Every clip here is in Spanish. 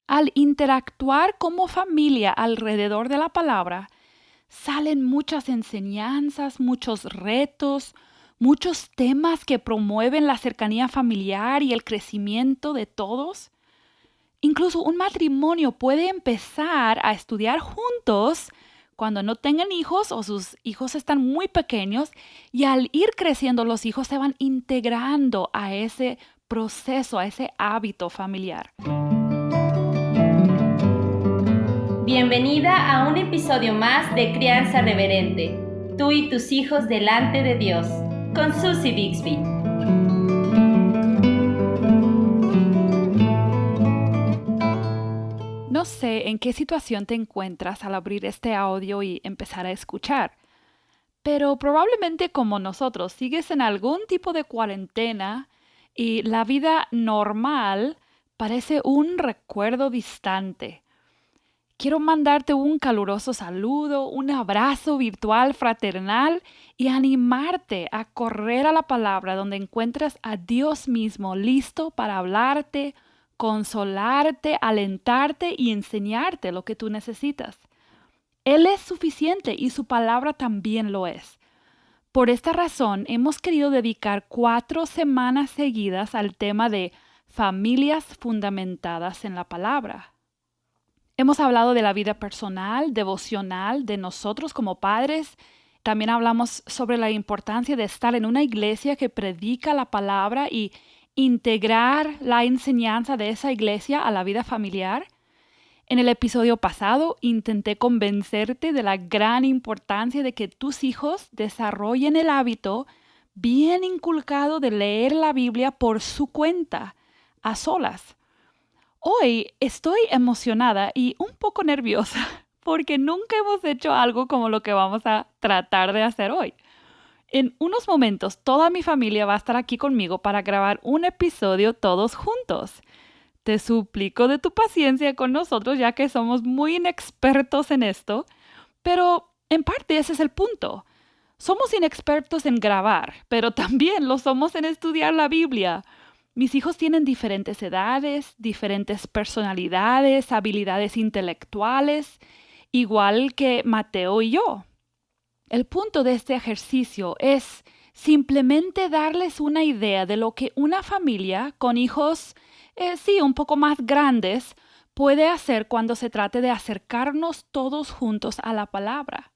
Al interactuar como familia alrededor de la palabra, salen muchas enseñanzas, muchos retos, muchos temas que promueven la cercanía familiar y el crecimiento de todos. Incluso un matrimonio puede empezar a estudiar juntos cuando no tengan hijos o sus hijos están muy pequeños, y al ir creciendo los hijos se van integrando a ese proceso, a ese hábito familiar. Bienvenida a un episodio más de Crianza Reverente, tú y tus hijos delante de Dios, con Susie Bixby. No sé en qué situación te encuentras al abrir este audio y empezar a escuchar, pero probablemente como nosotros sigues en algún tipo de cuarentena y la vida normal parece un recuerdo distante. Quiero mandarte un caluroso saludo, un abrazo virtual fraternal y animarte a correr a la palabra donde encuentres a Dios mismo listo para hablarte, consolarte, alentarte y enseñarte lo que tú necesitas. Él es suficiente y su palabra también lo es. Por esta razón, hemos querido dedicar 4 semanas seguidas al tema de familias fundamentadas en la palabra. Hemos hablado de la vida personal, devocional, de nosotros como padres. También hablamos sobre la importancia de estar en una iglesia que predica la palabra y integrar la enseñanza de esa iglesia a la vida familiar. En el episodio pasado intenté convencerte de la gran importancia de que tus hijos desarrollen el hábito bien inculcado de leer la Biblia por su cuenta, a solas. Hoy estoy emocionada y un poco nerviosa porque nunca hemos hecho algo como lo que vamos a tratar de hacer hoy. En unos momentos toda mi familia va a estar aquí conmigo para grabar un episodio todos juntos. Te suplico de tu paciencia con nosotros ya que somos muy inexpertos en esto, pero en parte ese es el punto. Somos inexpertos en grabar, pero también lo somos en estudiar la Biblia. Mis hijos tienen diferentes edades, diferentes personalidades, habilidades intelectuales, igual que Mateo y yo. El punto de este ejercicio es simplemente darles una idea de lo que una familia con hijos, sí, un poco más grandes, puede hacer cuando se trate de acercarnos todos juntos a la palabra.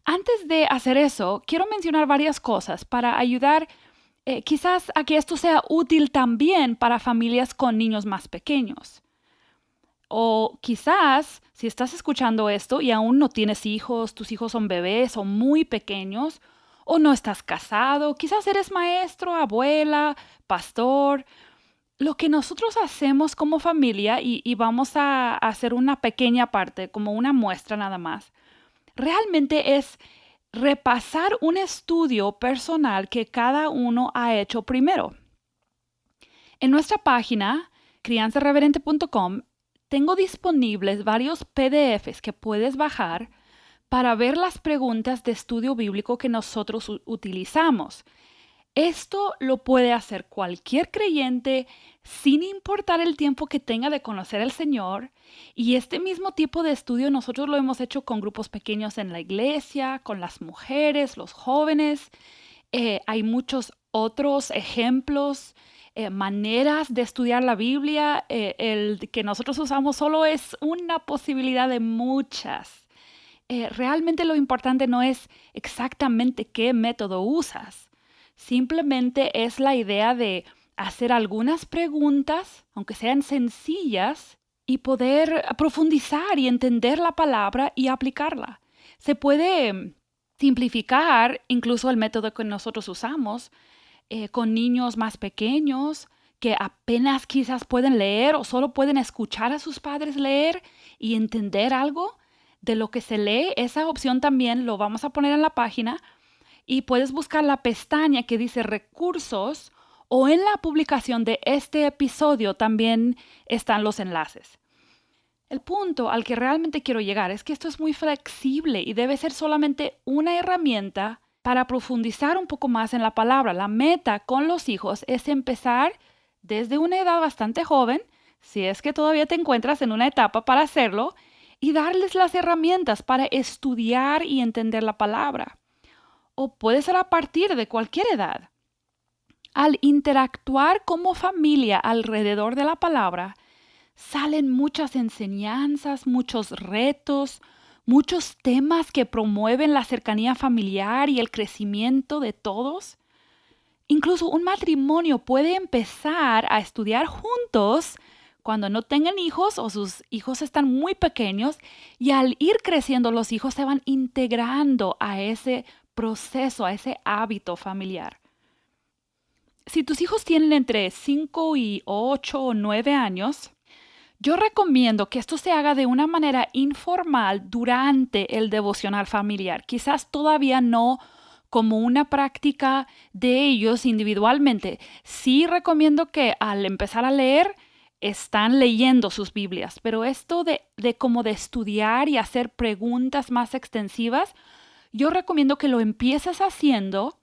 Antes de hacer eso, quiero mencionar varias cosas para ayudar quizás a que esto sea útil también para familias con niños más pequeños. O quizás, si estás escuchando esto y aún no tienes hijos, tus hijos son bebés o muy pequeños, o no estás casado, quizás eres maestro, abuela, pastor. Lo que nosotros hacemos como familia, y vamos a hacer una pequeña parte, como una muestra nada más, realmente es repasar un estudio personal que cada uno ha hecho primero. En nuestra página, crianzareverente.com, tengo disponibles varios PDFs que puedes bajar para ver las preguntas de estudio bíblico que nosotros utilizamos. Esto lo puede hacer cualquier creyente sin importar el tiempo que tenga de conocer al Señor. Y este mismo tipo de estudio nosotros lo hemos hecho con grupos pequeños en la iglesia, con las mujeres, los jóvenes. Hay muchos otros ejemplos, maneras de estudiar la Biblia. El que nosotros usamos solo es una posibilidad de muchas. Realmente lo importante no es exactamente qué método usas. Simplemente es la idea de hacer algunas preguntas, aunque sean sencillas, y poder profundizar y entender la palabra y aplicarla. Se puede simplificar incluso el método que nosotros usamos con niños más pequeños que apenas quizás pueden leer o solo pueden escuchar a sus padres leer y entender algo de lo que se lee. Esa opción también lo vamos a poner en la página. Y puedes buscar la pestaña que dice recursos, o en la publicación de este episodio también están los enlaces. El punto al que realmente quiero llegar es que esto es muy flexible y debe ser solamente una herramienta para profundizar un poco más en la palabra. La meta con los hijos es empezar desde una edad bastante joven, si es que todavía te encuentras en una etapa para hacerlo, y darles las herramientas para estudiar y entender la palabra. O puede ser a partir de cualquier edad. Al interactuar como familia alrededor de la palabra, salen muchas enseñanzas, muchos retos, muchos temas que promueven la cercanía familiar y el crecimiento de todos. Incluso un matrimonio puede empezar a estudiar juntos cuando no tengan hijos o sus hijos están muy pequeños, y al ir creciendo los hijos se van integrando a ese proceso, a ese hábito familiar. Si tus hijos tienen entre 5 y 8 o 9 años, yo recomiendo que esto se haga de una manera informal durante el devocional familiar. Quizás todavía no como una práctica de ellos individualmente. Sí recomiendo que al empezar a leer, están leyendo sus Biblias, pero esto de como de estudiar y hacer preguntas más extensivas, yo recomiendo que lo empieces haciendo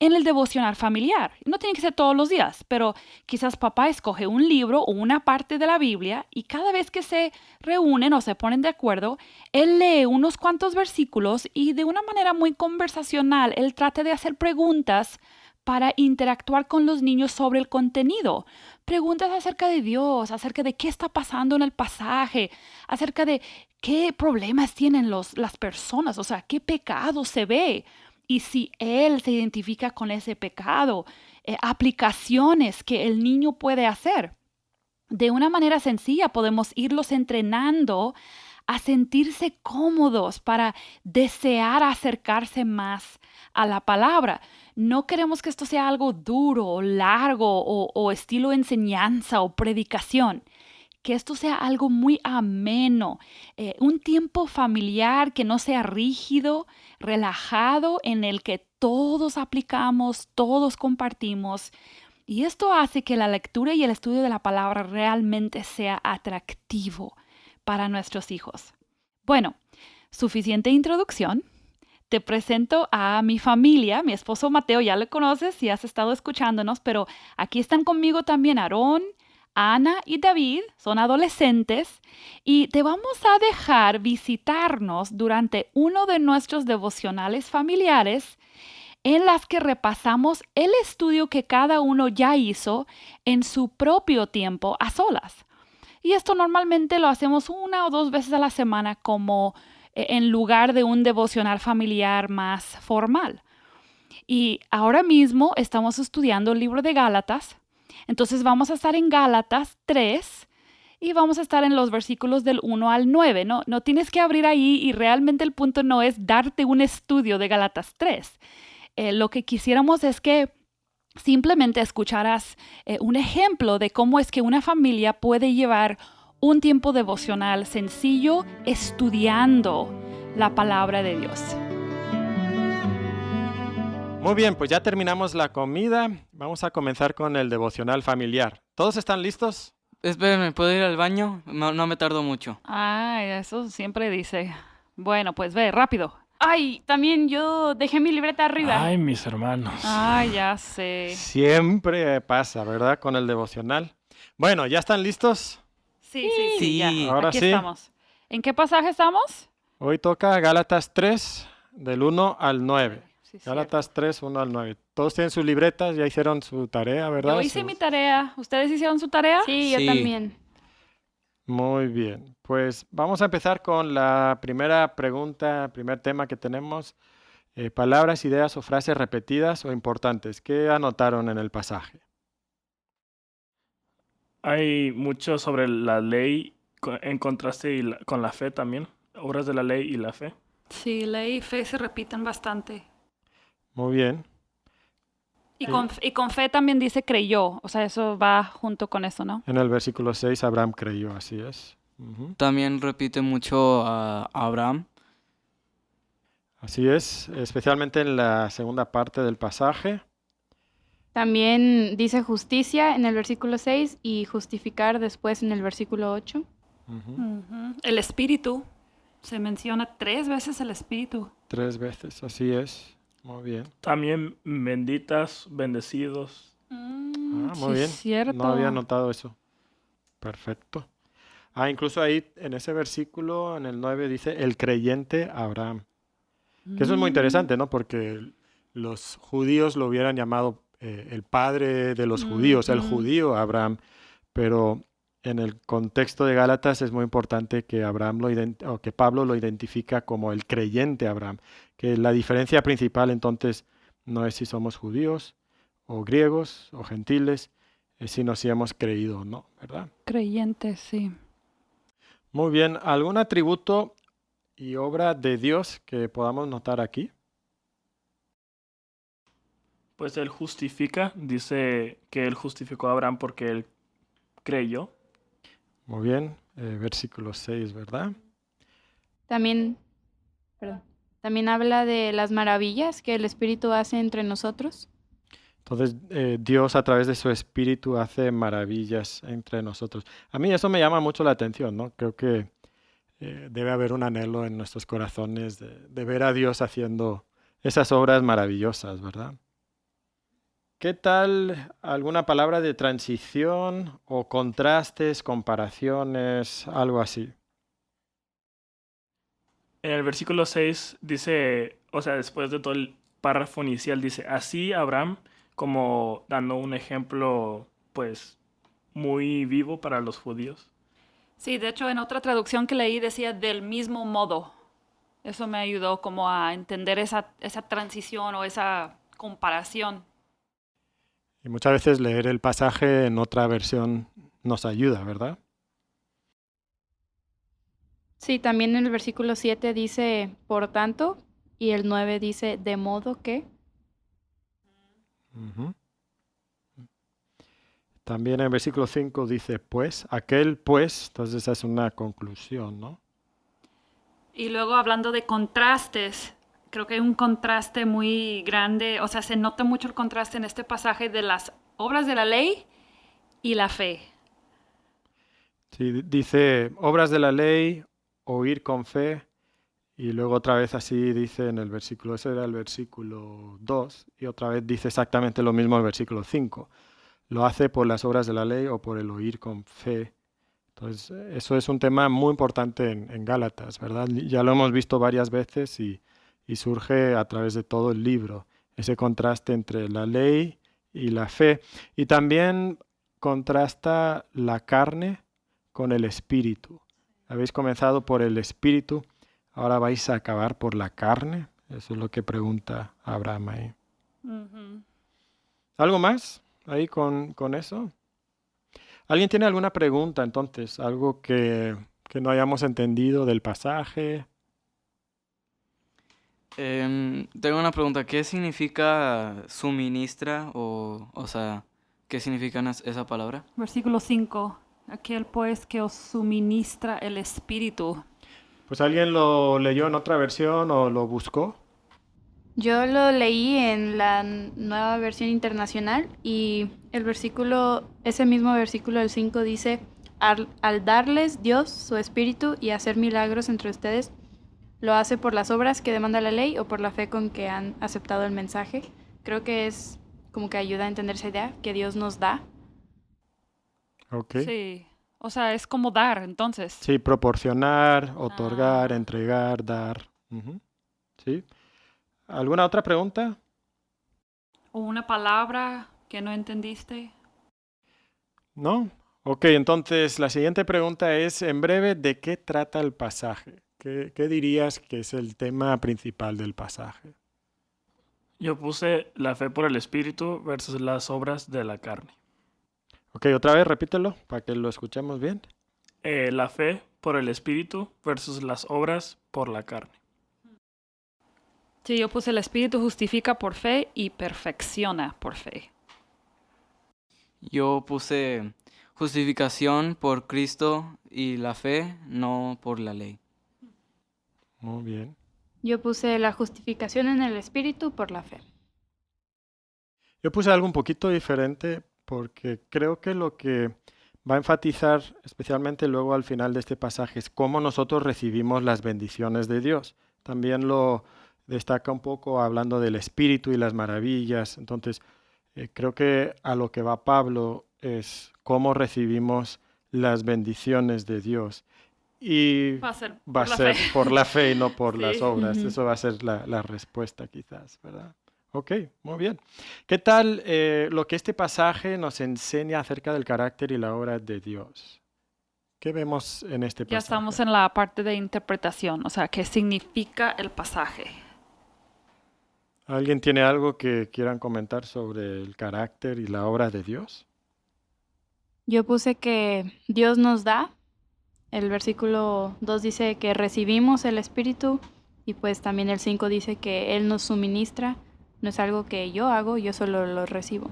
en el devocional familiar. No tiene que ser todos los días, pero quizás papá escoge un libro o una parte de la Biblia y cada vez que se reúnen o se ponen de acuerdo, él lee unos cuantos versículos y de una manera muy conversacional, él trata de hacer preguntas para interactuar con los niños sobre el contenido. Preguntas acerca de Dios, acerca de qué está pasando en el pasaje, acerca de qué problemas tienen las personas, o sea, qué pecado se ve. Y si él se identifica con ese pecado, aplicaciones que el niño puede hacer. De una manera sencilla podemos irlos entrenando a sentirse cómodos para desear acercarse más a la palabra. No queremos que esto sea algo duro o largo o estilo enseñanza o predicación. Que esto sea algo muy ameno, un tiempo familiar que no sea rígido, relajado, en el que todos aplicamos, todos compartimos. Y esto hace que la lectura y el estudio de la palabra realmente sea atractivo para nuestros hijos. Bueno, suficiente introducción. Te presento a mi familia, mi esposo Mateo, ya lo conoces si has estado escuchándonos, pero aquí están conmigo también Aarón, Ana y David, son adolescentes, y te vamos a dejar visitarnos durante uno de nuestros devocionales familiares en las que repasamos el estudio que cada uno ya hizo en su propio tiempo a solas. Y esto normalmente lo hacemos una o dos veces a la semana como en lugar de un devocional familiar más formal. Y ahora mismo estamos estudiando el libro de Gálatas. Entonces vamos a estar en Gálatas 3 y vamos a estar en los versículos del 1 al 9. No tienes que abrir ahí y realmente el punto no es darte un estudio de Gálatas 3. Lo que quisiéramos es que simplemente escucharas un ejemplo de cómo es que una familia puede llevar un tiempo devocional sencillo estudiando la palabra de Dios. Muy bien, pues ya terminamos la comida. Vamos a comenzar con el devocional familiar. ¿Todos están listos? Espérenme, ¿puedo ir al baño? No me tardo mucho. Ay, eso siempre dice. Bueno, pues ve, rápido. Ay, también yo dejé mi libreta arriba. Ay, mis hermanos. Ay, ya sé. Siempre pasa, ¿verdad? Con el devocional. Bueno, ¿ya están listos? Sí, ya. Ahora Aquí sí. estamos. ¿En qué pasaje estamos? Hoy toca Gálatas 3, del 1 al 9. Sí, Gálatas 3, 1 al 9. Todos tienen sus libretas, ya hicieron su tarea, ¿verdad? Yo hice mi tarea. ¿Ustedes hicieron su tarea? Sí, yo Sí. también. Muy bien, pues vamos a empezar con la primera pregunta, primer tema que tenemos. Palabras, ideas o frases repetidas o importantes. ¿Qué anotaron en el pasaje? Hay mucho sobre la ley en contraste con la fe también. Obras de la ley y la fe. Sí, ley y fe se repiten bastante. Muy bien. Y con fe también dice creyó. O sea, eso va junto con eso, ¿no? En el versículo 6, Abraham creyó, así es. Ujú. También repite mucho a Abraham. Así es, especialmente en la segunda parte del pasaje. También dice justicia en el versículo 6 y justificar después en el versículo 8. Ujú. Ujú. El espíritu. Se menciona 3 veces el espíritu. 3 veces, así es. Muy bien. También benditas, bendecidos. Muy sí, bien. cierto. No había notado eso. Perfecto. Incluso ahí en ese versículo, en el 9, dice el creyente Abraham. Que eso es muy interesante, ¿no? Porque los judíos lo hubieran llamado el padre de los judíos, el judío Abraham. Pero en el contexto de Gálatas es muy importante que o que Pablo lo identifica como el creyente Abraham. Que la diferencia principal entonces no es si somos judíos o griegos o gentiles, sino si hemos creído o no, ¿verdad? Creyente, sí. Muy bien, ¿algún atributo y obra de Dios que podamos notar aquí? Pues él justifica, dice que él justificó a Abraham porque él creyó. Muy bien, versículo 6, ¿verdad? También, perdón, también habla de las maravillas que el Espíritu hace entre nosotros. Entonces, Dios a través de su Espíritu hace maravillas entre nosotros. A mí eso me llama mucho la atención, ¿no? Creo que debe haber un anhelo en nuestros corazones de ver a Dios haciendo esas obras maravillosas, ¿verdad? ¿Qué tal alguna palabra de transición o contrastes, comparaciones, algo así? En el versículo 6 dice, o sea, después de todo el párrafo inicial, dice, así Abraham, como dando un ejemplo, pues, muy vivo para los judíos. Sí, de hecho en otra traducción que leí decía del mismo modo. Eso me ayudó como a entender esa transición o esa comparación. Y muchas veces leer el pasaje en otra versión nos ayuda, ¿verdad? Sí, también en el versículo 7 dice, por tanto, y el 9 dice, de modo que. Ujú. También en el versículo 5 dice, pues, aquel pues, entonces esa es una conclusión, ¿no? Y luego hablando de contrastes, creo que hay un contraste muy grande, o sea, se nota mucho el contraste en este pasaje de las obras de la ley y la fe. Sí, dice, obras de la ley, oír con fe, y luego otra vez así dice en el versículo, ese era el versículo 2, y otra vez dice exactamente lo mismo el versículo 5. Lo hace por las obras de la ley o por el oír con fe. Entonces, eso es un tema muy importante en Gálatas, ¿verdad? Ya lo hemos visto varias veces y surge a través de todo el libro, ese contraste entre la ley y la fe. Y también contrasta la carne con el espíritu. Habéis comenzado por el espíritu, ahora vais a acabar por la carne. Eso es lo que pregunta Abraham ahí. ¿Algo más ahí con eso? ¿Alguien tiene alguna pregunta entonces? ¿Algo que no hayamos entendido del pasaje? Tengo una pregunta. ¿Qué significa suministra o sea, qué significa esa palabra? Versículo 5. Aquel pues que os suministra el Espíritu. Pues alguien lo leyó en otra versión o lo buscó. Yo lo leí en la nueva versión internacional y ese mismo versículo del 5 dice, al darles Dios su espíritu y hacer milagros entre ustedes, lo hace por las obras que demanda la ley o por la fe con que han aceptado el mensaje. Creo que es como que ayuda a entender esa idea que Dios nos da. Ok. Sí, o sea, es como dar, entonces. Sí, proporcionar, otorgar, entregar, dar. Ujú. Sí. ¿Alguna otra pregunta? O una palabra que no entendiste. ¿No? Ok, entonces la siguiente pregunta es, en breve, ¿de qué trata el pasaje? ¿Qué dirías que es el tema principal del pasaje? Yo puse la fe por el Espíritu versus las obras de la carne. Ok, otra vez repítelo para que lo escuchemos bien. La fe por el Espíritu versus las obras por la carne. Sí, yo puse el Espíritu justifica por fe y perfecciona por fe. Yo puse justificación por Cristo y la fe, no por la ley. Muy bien. Yo puse la justificación en el espíritu por la fe. Yo puse algo un poquito diferente porque creo que lo que va a enfatizar especialmente luego al final de este pasaje es cómo nosotros recibimos las bendiciones de Dios. También lo destaca un poco hablando del Espíritu y las maravillas. Entonces, creo que a lo que va Pablo es cómo recibimos las bendiciones de Dios. Y Va a ser va por a la ser fe. por la fe y no por Sí. las obras. Ujú. Eso va a ser la respuesta quizás, ¿verdad? Ok, muy bien. ¿Qué tal lo que este pasaje nos enseña acerca del carácter y la obra de Dios? ¿Qué vemos en este Ya pasaje? estamos en la parte de interpretación, o sea, qué significa el pasaje. ¿Alguien tiene algo que quieran comentar sobre el carácter y la obra de Dios? Yo puse que Dios nos da. El versículo 2 dice que recibimos el Espíritu y pues también el 5 dice que Él nos suministra. No es algo que yo hago, yo solo lo recibo.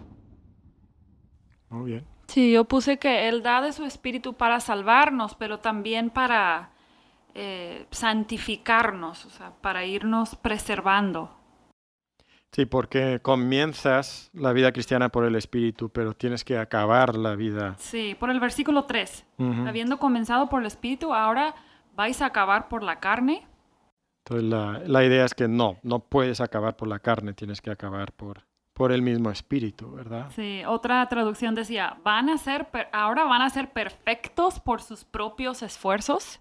Muy bien. Sí, yo puse que Él da de su espíritu para salvarnos, pero también para santificarnos, o sea, para irnos preservando. Sí, porque comienzas la vida cristiana por el Espíritu, pero tienes que acabar la vida. Sí, por el versículo 3. Ujú. Habiendo comenzado por el espíritu, ahora vais a acabar por la carne. Entonces la idea es que no puedes acabar por la carne, tienes que acabar por el mismo Espíritu, ¿verdad? Sí, otra traducción decía, ahora van a ser perfectos por sus propios esfuerzos.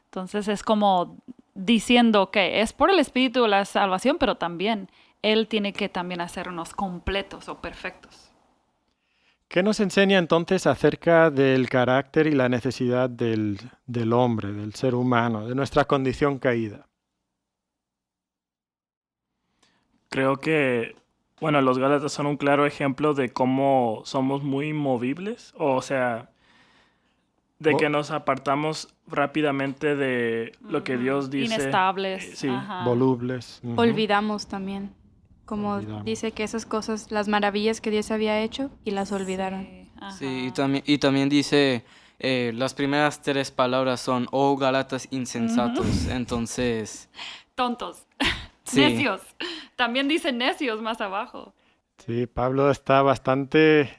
Entonces es como diciendo que es por el espíritu la salvación, pero también Él tiene que también hacernos completos o perfectos. ¿Qué nos enseña entonces acerca del carácter y la necesidad del hombre, del ser humano, de nuestra condición caída? Creo que, bueno, los Gálatas son un claro ejemplo de cómo somos muy movibles, o sea, de Vo- que nos apartamos rápidamente de lo que Dios dice. Inestables. Sí, Ajá. Volubles. Ujú. Olvidamos también. Como Olvidamos. dice que esas cosas, las maravillas que Dios había hecho y las olvidaron. Sí, ajá. Sí, y también dice, las primeras 3 palabras son, oh Gálatas insensatos. Entonces, Tontos. sí. Necios. También dice necios más abajo. Sí, Pablo está bastante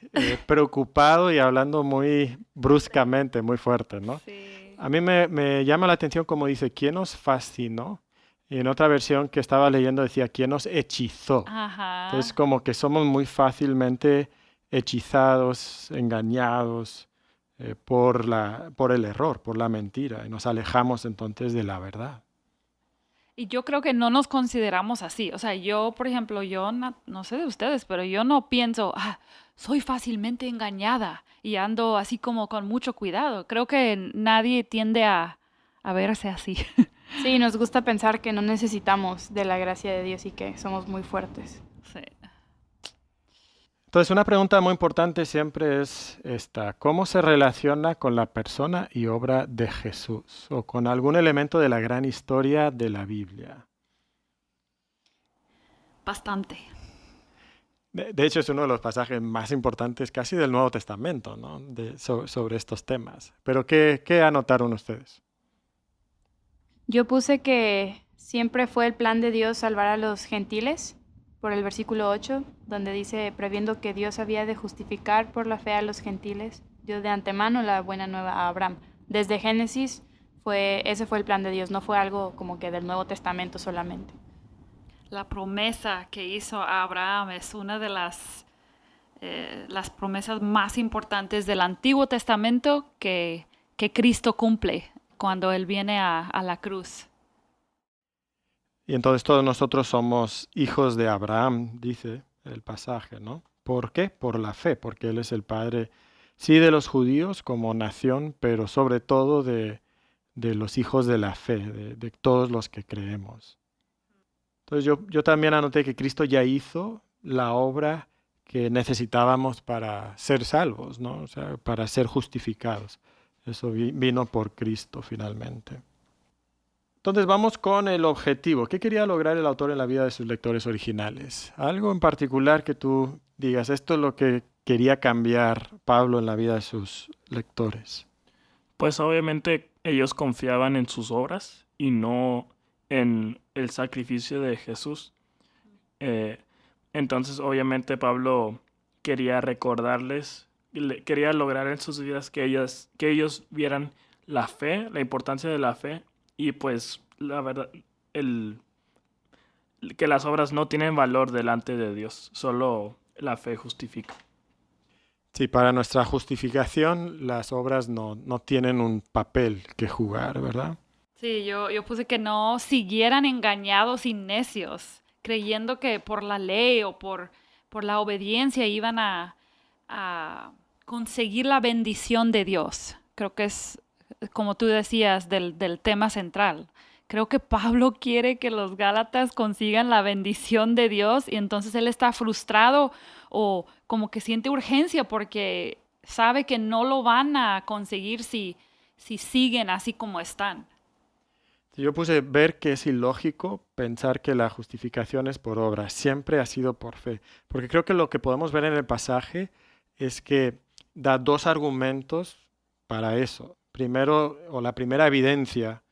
preocupado y hablando muy bruscamente, muy fuerte, ¿no? Sí. A mí me llama la atención como dice, ¿quién nos fascinó? Y en otra versión que estaba leyendo decía, ¿quién nos hechizó? Ajá. Entonces como que somos muy fácilmente hechizados, engañados por el error, por la mentira, y nos alejamos entonces de la verdad. Y yo creo que no nos consideramos así. O sea, yo, por ejemplo, yo no sé de ustedes, pero yo no pienso, soy fácilmente engañada y ando así como con mucho cuidado. Creo que nadie tiende a verse así. Sí, nos gusta pensar que no necesitamos de la gracia de Dios y que somos muy fuertes. Sí. Entonces una pregunta muy importante siempre es esta, ¿cómo se relaciona con la persona y obra de Jesús o con algún elemento de la gran historia de la Biblia? Bastante. De hecho, es uno de los pasajes más importantes casi del Nuevo Testamento, ¿no? Sobre estos temas. Pero ¿qué anotaron ustedes? Yo puse que siempre fue el plan de Dios salvar a los gentiles, por el versículo 8, donde dice, previendo que Dios había de justificar por la fe a los gentiles, dio de antemano la buena nueva a Abraham. Desde Génesis, ese fue el plan de Dios, no fue algo como que del Nuevo Testamento solamente. La promesa que hizo a Abraham es una de las promesas más importantes del Antiguo Testamento que Cristo cumple cuando Él viene a la cruz. Y entonces todos nosotros somos hijos de Abraham, dice el pasaje, ¿no? ¿Por qué? Por la fe, porque Él es el Padre, sí, de los judíos como nación, pero sobre todo de los hijos de la fe, de todos los que creemos. Entonces yo también anoté que Cristo ya hizo la obra que necesitábamos para ser salvos, ¿no? O sea, para ser justificados. Eso vino por Cristo finalmente. Entonces vamos con el objetivo. ¿Qué quería lograr el autor en la vida de sus lectores originales? Algo en particular que tú digas, esto es lo que quería cambiar Pablo en la vida de sus lectores. Pues obviamente ellos confiaban en sus obras y no en el sacrificio de Jesús. Entonces obviamente Pablo quería recordarles, quería lograr en sus vidas que ellos vieran la fe, la importancia de la fe y pues la verdad, que las obras no tienen valor delante de Dios, solo la fe justifica. Sí, para nuestra justificación las obras no tienen un papel que jugar, ¿verdad? Sí, yo puse que no siguieran engañados y necios, creyendo que por la ley o por la obediencia iban a conseguir la bendición de Dios. Creo que es, como tú decías, del tema central. Creo que Pablo quiere que los Gálatas consigan la bendición de Dios y entonces él está frustrado o como que siente urgencia porque sabe que no lo van a conseguir si siguen así como están. Sí, yo puse ver que es ilógico pensar que la justificación es por obra, siempre ha sido por fe, porque creo que lo que podemos ver en el pasaje es que da dos argumentos para eso. Primero, o la primera evidencia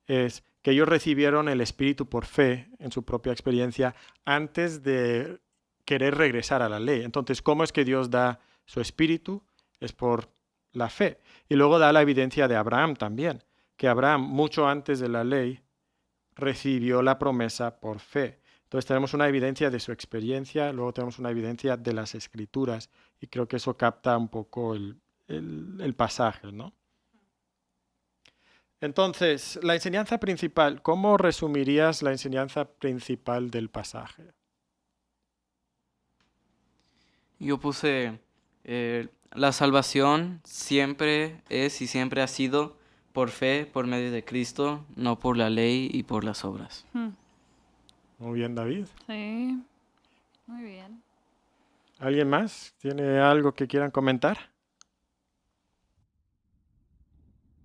es que ellos recibieron el Espíritu por fe en su propia experiencia antes de querer regresar a la ley. Entonces, ¿cómo es que Dios da su Espíritu? Es por la fe. Y luego da la evidencia de Abraham también, que Abraham, mucho antes de la ley, recibió la promesa por fe. Entonces tenemos una evidencia de su experiencia, luego tenemos una evidencia de las Escrituras, y creo que eso capta un poco el pasaje, ¿no? Entonces, la enseñanza principal, ¿cómo resumirías la enseñanza principal del pasaje? Yo puse, la salvación siempre es y siempre ha sido por fe, por medio de Cristo, no por la ley y por las obras. Muy bien, David. Sí, muy bien. ¿Alguien más tiene algo que quieran comentar?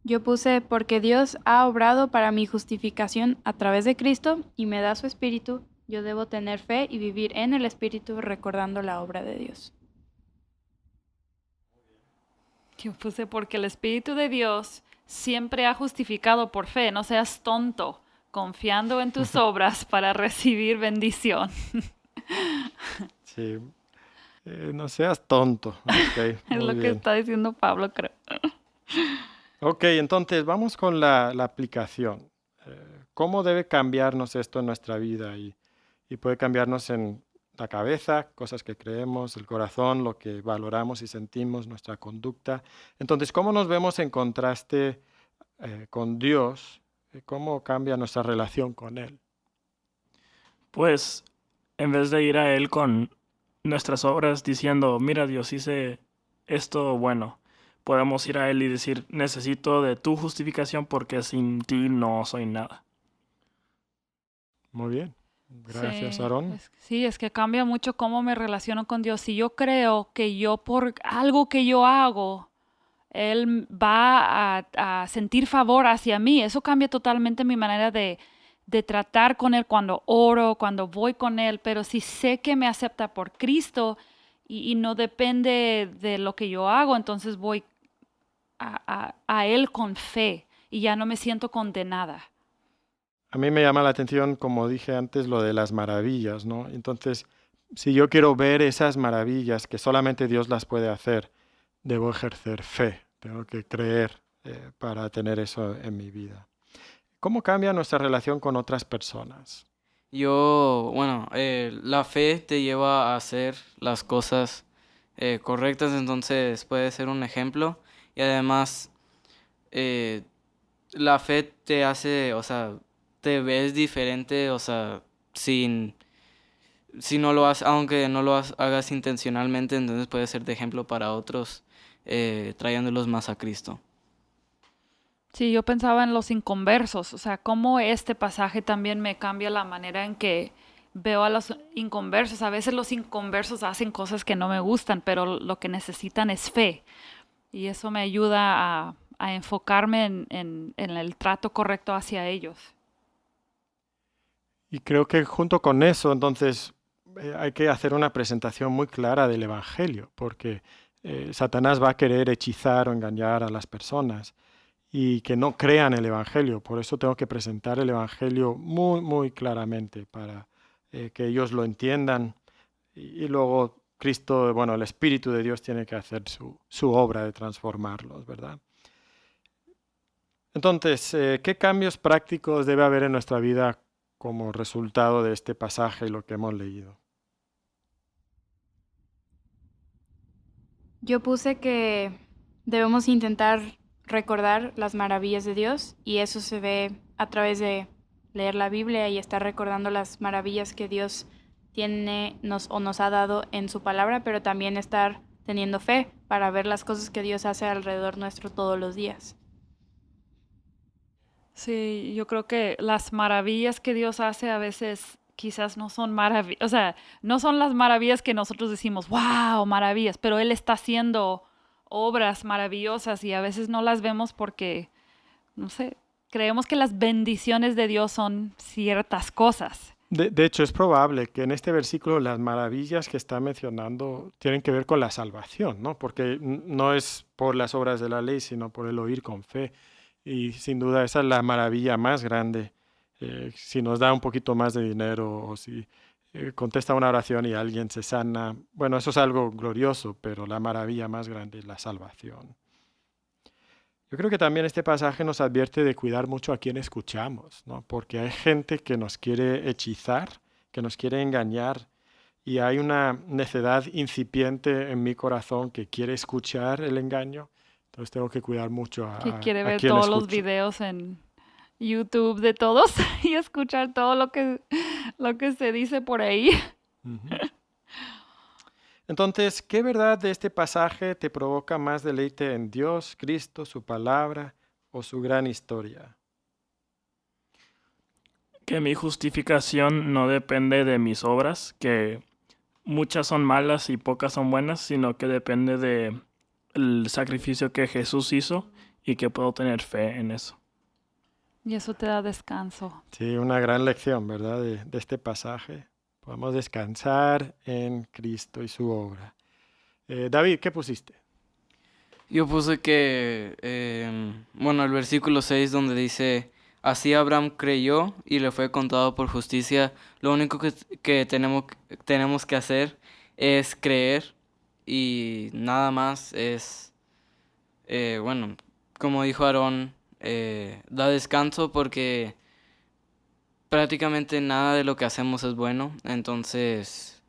Yo puse, porque Dios ha obrado para mi justificación a través de Cristo y me da su Espíritu, yo debo tener fe y vivir en el Espíritu recordando la obra de Dios. Yo puse porque el Espíritu de Dios siempre ha justificado por fe. No seas tonto, confiando en tus obras para recibir bendición. Sí. No seas tonto. Ok, Es muy lo que bien. está diciendo Pablo, creo. Ok, entonces vamos con la aplicación. ¿Cómo debe cambiarnos esto en nuestra vida? Y puede cambiarnos en la cabeza, cosas que creemos, el corazón, lo que valoramos y sentimos, nuestra conducta. Entonces, ¿cómo nos vemos en contraste con Dios? ¿Cómo cambia nuestra relación con Él? Pues en vez de ir a Él con nuestras obras diciendo, mira Dios, hice esto bueno, podemos ir a Él y decir, necesito de tu justificación porque sin ti no soy nada. Muy bien. Gracias, Sí, Aarón. sí, es que cambia mucho cómo me relaciono con Dios. Si yo creo que yo por algo que yo hago, Él va a sentir favor hacia mí, eso cambia totalmente mi manera de tratar con Él cuando oro, cuando voy con Él. Pero si sé que me acepta por Cristo y no depende de lo que yo hago, entonces voy a Él con fe y ya no me siento condenada. A mí me llama la atención, como dije antes, lo de las maravillas, ¿no? Entonces, si yo quiero ver esas maravillas que solamente Dios las puede hacer, debo ejercer fe, tengo que creer para tener eso en mi vida. ¿Cómo cambia nuestra relación con otras personas? Bueno, la fe te lleva a hacer las cosas correctas, entonces puede ser un ejemplo. Y además, eh, la fe te hace, o sea, te ves diferente, o sea, si no lo haces, aunque no lo hagas intencionalmente, entonces puede ser de ejemplo para otros, trayéndolos más a Cristo. Sí, yo pensaba en los inconversos, o sea, cómo este pasaje también me cambia la manera en que veo a los inconversos. A veces los inconversos hacen cosas que no me gustan, pero lo que necesitan es fe. Y eso me ayuda a enfocarme en el trato correcto hacia ellos. Y creo que junto con eso, entonces, hay que hacer una presentación muy clara del Evangelio, porque Satanás va a querer hechizar o engañar a las personas y que no crean el Evangelio. Por eso tengo que presentar el Evangelio muy, muy claramente para que ellos lo entiendan. Y luego Cristo, bueno, el Espíritu de Dios tiene que hacer su obra de transformarlos, ¿verdad? Entonces, ¿qué cambios prácticos debe haber en nuestra vida como resultado de este pasaje y lo que hemos leído? Yo puse que debemos intentar recordar las maravillas de Dios y eso se ve a través de leer la Biblia y estar recordando las maravillas que Dios nos ha dado en su palabra, pero también estar teniendo fe para ver las cosas que Dios hace alrededor nuestro todos los días. Sí, yo creo que las maravillas que Dios hace a veces quizás no son maravillas, o sea, no son las maravillas que nosotros decimos, wow, maravillas, pero Él está haciendo obras maravillosas y a veces no las vemos porque, no sé, creemos que las bendiciones de Dios son ciertas cosas. De hecho, es probable que en este versículo las maravillas que está mencionando tienen que ver con la salvación, ¿no? Porque no es por las obras de la ley, sino por el oír con fe. Y sin duda esa es la maravilla más grande. Si nos da un poquito más de dinero o si contesta una oración y alguien se sana, bueno, eso es algo glorioso, pero la maravilla más grande es la salvación. Yo creo que también este pasaje nos advierte de cuidar mucho a quien escuchamos, ¿no? Porque hay gente que nos quiere hechizar, que nos quiere engañar, y hay una necedad incipiente en mi corazón que quiere escuchar el engaño. Entonces tengo que cuidar mucho Que quiere ver quién todos los escucho. videos en YouTube de todos y escuchar todo lo que se dice por ahí. Ujú. Entonces, ¿qué verdad de este pasaje te provoca más deleite en Dios, Cristo, su palabra o su gran historia? Que mi justificación no depende de mis obras, que muchas son malas y pocas son buenas, sino que depende de el sacrificio que Jesús hizo y que puedo tener fe en eso. Y eso te da descanso. Sí, una gran lección, ¿verdad? De este pasaje. Podemos descansar en Cristo y su obra. David, ¿qué pusiste? Yo puse que, el versículo 6 donde dice, así Abraham creyó y le fue contado por justicia. Lo único que tenemos que hacer es creer y nada más es, como dijo Aarón, da descanso porque prácticamente nada de lo que hacemos es bueno, entonces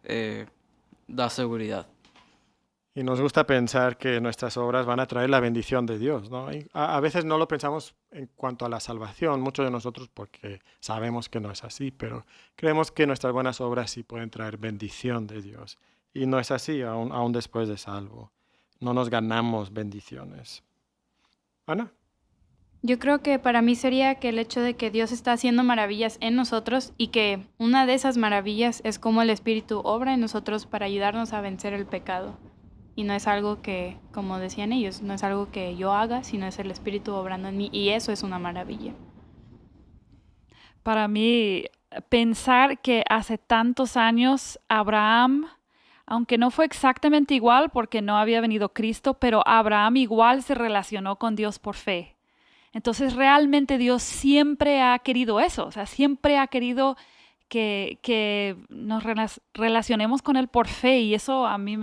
da seguridad. Y nos gusta pensar que nuestras obras van a traer la bendición de Dios, ¿no? Y a veces no lo pensamos en cuanto a la salvación, muchos de nosotros porque sabemos que no es así, pero creemos que nuestras buenas obras sí pueden traer bendición de Dios. Y no es así, aún después de salvo. No nos ganamos bendiciones. Ana. Yo creo que para mí sería que el hecho de que Dios está haciendo maravillas en nosotros y que una de esas maravillas es cómo el Espíritu obra en nosotros para ayudarnos a vencer el pecado. Y no es algo que, como decían ellos, no es algo que yo haga, sino es el Espíritu obrando en mí y eso es una maravilla. Para mí, pensar que hace tantos años Abraham, aunque no fue exactamente igual porque no había venido Cristo, pero Abraham igual se relacionó con Dios por fe. Entonces realmente Dios siempre ha querido eso, o sea, siempre ha querido que nos relacionemos con Él por fe y eso a mí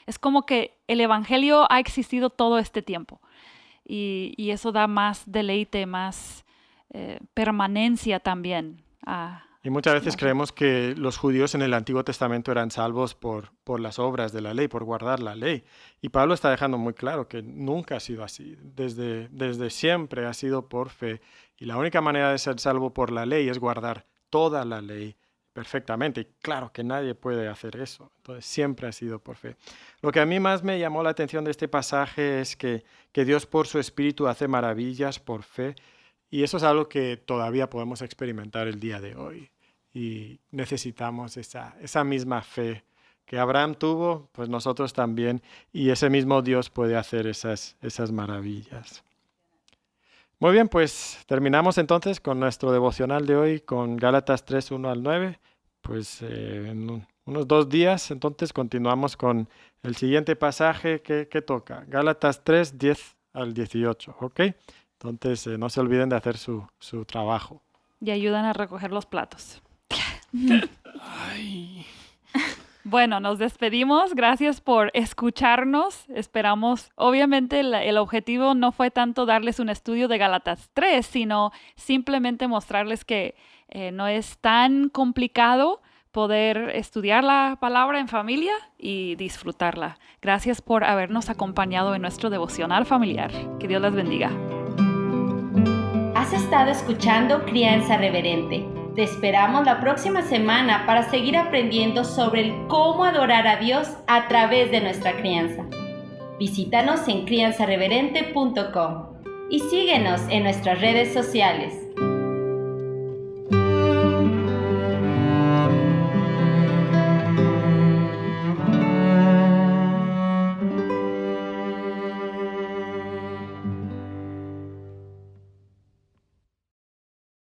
es como que el Evangelio ha existido todo este tiempo y eso da más deleite, más permanencia también. Y muchas veces la fe. creemos que los judíos en el Antiguo Testamento eran salvos por las obras de la ley, por guardar la ley. Y Pablo está dejando muy claro que nunca ha sido así. Desde siempre ha sido por fe. Y la única manera de ser salvo por la ley es guardar toda la ley perfectamente. Y claro que nadie puede hacer eso. Entonces siempre ha sido por fe. Lo que a mí más me llamó la atención de este pasaje es que Dios por su Espíritu hace maravillas por fe. Y eso es algo que todavía podemos experimentar el día de hoy. Y necesitamos esa misma fe que Abraham tuvo, pues nosotros también. Y ese mismo Dios puede hacer esas maravillas. Muy bien, pues terminamos entonces con nuestro devocional de hoy con Gálatas 3, 1 al 9. Pues en unos 2 días entonces continuamos con el siguiente pasaje que toca. Gálatas 3, 10 al 18, ¿ok? Entonces no se olviden de hacer su trabajo. Y ayudan a recoger los platos. Ay. Bueno, nos despedimos. Gracias por escucharnos. Esperamos, obviamente el objetivo no fue tanto darles un estudio de Gálatas 3, sino simplemente mostrarles que no es tan complicado, poder estudiar la palabra en familia y disfrutarla. Gracias por habernos acompañado en nuestro devocional familiar. Que Dios les bendiga. Has estado escuchando Crianza Reverente. Te esperamos la próxima semana para seguir aprendiendo sobre el cómo adorar a Dios a través de nuestra crianza. Visítanos en crianzareverente.com y síguenos en nuestras redes sociales.